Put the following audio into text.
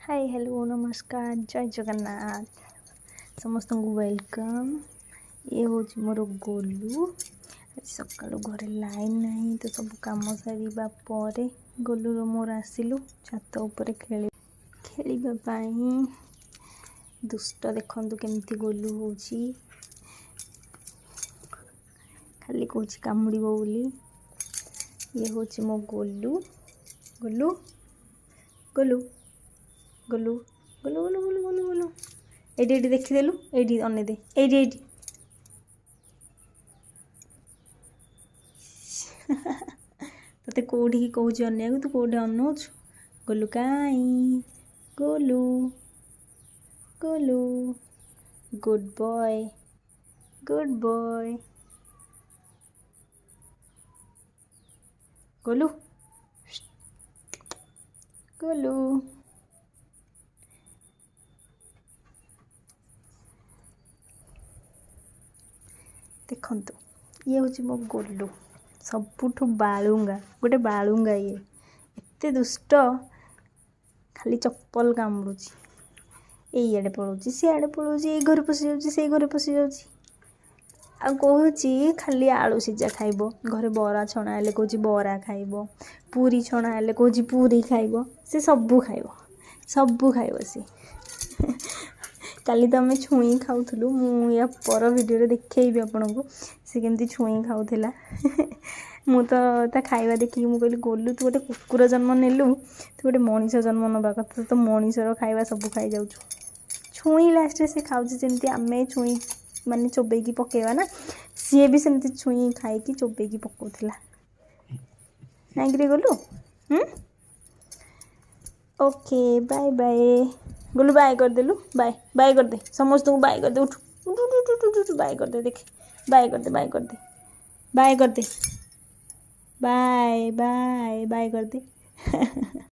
Hi hello नमस्कार जय जगन्नाथ समस्त को वेलकम। ये हूँ मोर गोलू। सका घरे लाइन नहीं तो सब कम सारा पर गोलू मोर आसिलु छात उपर खेल दुष्ट देखु केमती गोलू हो खाली कौन कामुड़ बोली। ये हूँ मो गोलू गोलू गोलू गोलू गोलू गोलू गोलू गोलू गोलू ये देखीदेलु ये अनेदे ये ते कौटी की कौच अन तू कौटे अनौच गोलू कहीं गोलू गोलू गुड बॉय गोलू गोलू देखु ये हूँ मो गोलू सबुठु बालुंगा गोटे बालुंगा ये एते दुष्ट खाली चप्पल कामुड़ुची ये पड़ोची सियाड़े पड़ोची ये घर पशि जाऊँगी से घर पशि जाऊँगी आ कहूँ खाली आलू सीझा खाइब घरे बरा छणा हेले कहूँ बरा खाइब पूरी छणा हेले कहूँ पूरी खाइब से सबू खाइब सी काली तो आम छुई खाऊलु या पर भिडियो देखी आपन को सी केमती छुई खाऊला मु तो खाଇବା देखिए मुझे कहली गोलू तू गोटे कुकुर जन्म नेलु तू गोटे मनीष जन्म नवा कथा तो मनीषर खाଇବା सब खाई जाऊँ छुई लास्ट से खाऊँ जमी आम छुई माने चोबेकी पकेवा ना सी भी सेमती छुई खाई चोबेकी पकाउला नाइक Golu okay bye bye Golu bye करदेलु बाय बाय कर दे समस्त को बाय कर दे उठ बाय कर दे देख बाय कर दे बाय कर दे बाय कर दे बाय बाय बाय कर दे